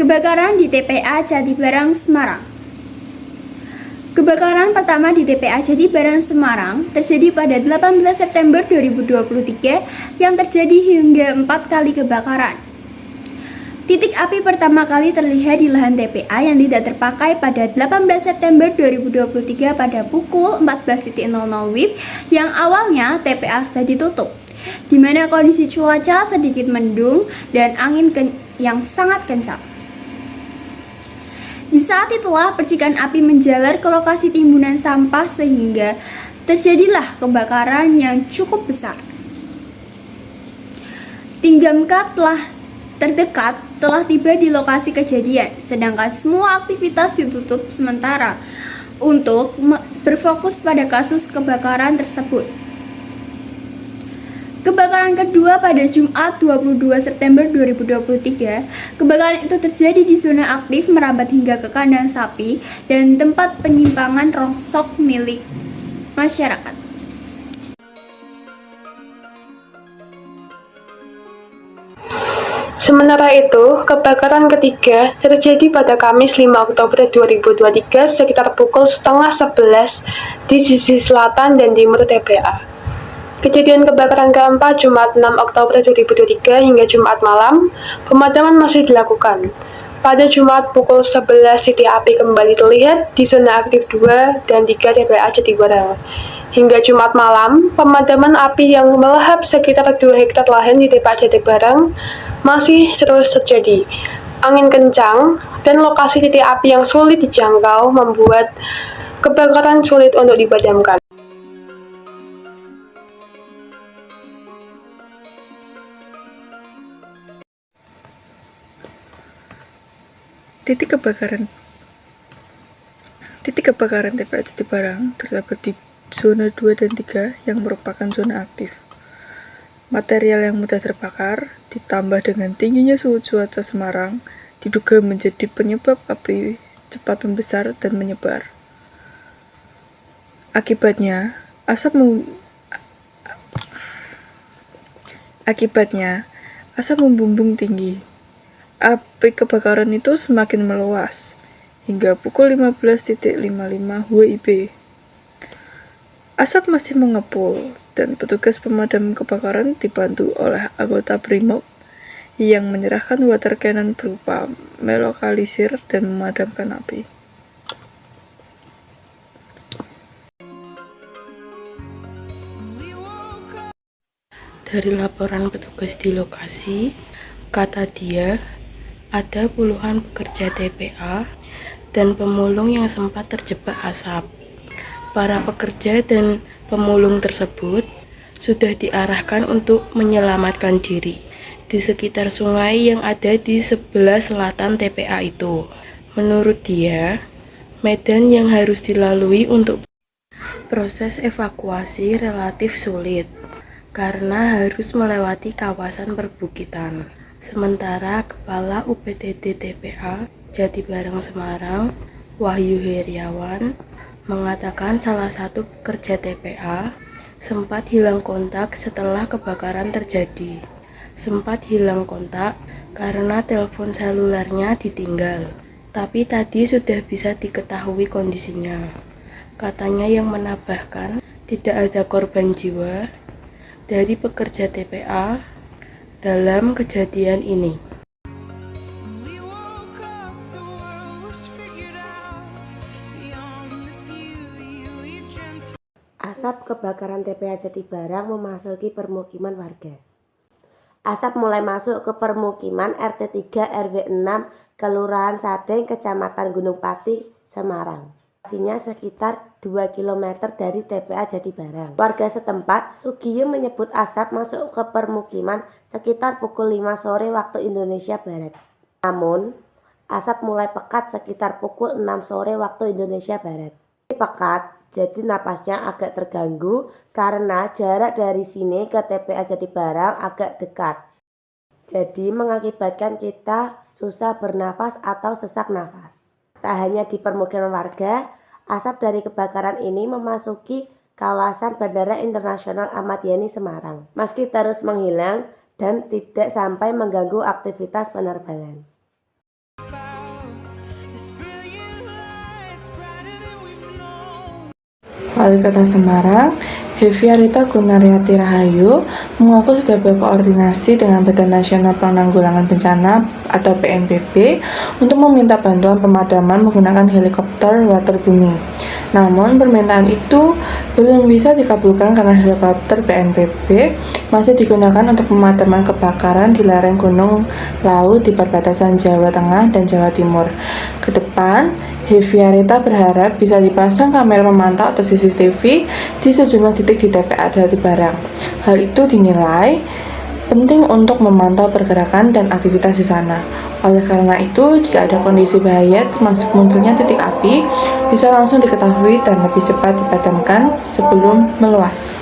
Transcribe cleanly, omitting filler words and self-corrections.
Kebakaran di TPA Jatibarang, Semarang. Kebakaran pertama di TPA Jatibarang, Semarang terjadi pada 18 September 2023 yang terjadi hingga 4 kali kebakaran. Titik api pertama kali terlihat di lahan TPA yang tidak terpakai pada 18 September 2023 pada pukul 14.00 WIB yang awalnya TPA sudah ditutup, di mana kondisi cuaca sedikit mendung dan angin yang sangat kencang. Di saat itulah percikan api menjalar ke lokasi timbunan sampah sehingga terjadilah kebakaran yang cukup besar. Tim damkar terdekat telah tiba di lokasi kejadian, sedangkan semua aktivitas ditutup sementara untuk berfokus pada kasus kebakaran tersebut. Kebakaran kedua pada Jumat 22 September 2023, kebakaran itu terjadi di zona aktif merambat hingga ke kandang sapi dan tempat penyimpangan rongsok milik masyarakat. Sementara itu, kebakaran ketiga terjadi pada Kamis 5 Oktober 2023 sekitar pukul 10:30 di sisi selatan dan timur TPA. Kejadian kebakaran keempat Jumat 6 Oktober 2023 hingga Jumat malam, pemadaman masih dilakukan. Pada Jumat pukul 11 titik api kembali terlihat di zona aktif 2 dan 3 TPA Jatibarang. Hingga Jumat malam, pemadaman api yang melahap sekitar 2 hektar lahan di TPA Jatibarang masih terus terjadi. Angin kencang dan lokasi titik api yang sulit dijangkau membuat kebakaran sulit untuk dipadamkan. Titik kebakaran TPA Jatibarang terdapat di zona 2 dan 3 yang merupakan zona aktif. Material yang mudah terbakar ditambah dengan tingginya suhu cuaca Semarang diduga menjadi penyebab api cepat membesar dan menyebar. Akibatnya, asap membumbung tinggi. Api kebakaran itu semakin meluas hingga pukul 15.55 WIB. Asap masih mengepul dan petugas pemadam kebakaran dibantu oleh anggota Brimob yang menyerahkan water cannon berupa melokalisir dan memadamkan api. Dari laporan petugas di lokasi, kata dia, ada puluhan pekerja TPA dan pemulung yang sempat terjebak asap. Para pekerja dan pemulung tersebut sudah diarahkan untuk menyelamatkan diri di sekitar sungai yang ada di sebelah selatan TPA itu. Menurut dia, medan yang harus dilalui untuk proses evakuasi relatif sulit karena harus melewati kawasan perbukitan. Sementara Kepala UPTD TPA Jatibarang Semarang, Wahyu Heriawan, mengatakan salah satu pekerja TPA sempat hilang kontak setelah kebakaran terjadi. Sempat hilang kontak karena telepon selulernya ditinggal, tapi tadi sudah bisa diketahui kondisinya. Katanya yang menambahkan tidak ada korban jiwa dari pekerja TPA dalam kejadian ini. Asap kebakaran TPA Jatibarang memasuki permukiman warga. Asap mulai masuk ke permukiman RT 3 RW 6 Kelurahan Sadeng, Kecamatan Gunung Pati, Semarang. Lokasinya sekitar 2 km dari TPA Jatibarang. Warga setempat, Sugiyo, menyebut asap masuk ke permukiman sekitar pukul 5 sore waktu Indonesia Barat. Namun, asap mulai pekat sekitar pukul 6 sore waktu Indonesia Barat. Pekat, jadi napasnya agak terganggu karena jarak dari sini ke TPA Jatibarang agak dekat. Jadi mengakibatkan kita susah bernafas atau sesak nafas. Tak hanya di permukiman warga, asap dari kebakaran ini memasuki kawasan Bandara Internasional Ahmad Yani Semarang. Meski terus menghilang dan tidak sampai mengganggu aktivitas penerbangan. Wali Kota Semarang, Heviarita Gunariyati Rahayu, mengaku sudah berkoordinasi dengan Badan Nasional Penanggulangan Bencana atau BNPB untuk meminta bantuan pemadaman menggunakan helikopter waterbooming. Namun, permintaan itu belum bisa dikabulkan karena helikopter BNPB masih digunakan untuk pemadaman kebakaran di lereng Gunung Lawu di perbatasan Jawa Tengah dan Jawa Timur. Ke depan, Heviarita berharap bisa dipasang kamera pemantau atau CCTV di sejumlah titik di TPA Jati Barang. Hal itu dinilai penting untuk memantau pergerakan dan aktivitas di sana. Oleh karena itu, jika ada kondisi bahaya termasuk munculnya titik api, bisa langsung diketahui dan lebih cepat dipadamkan sebelum meluas.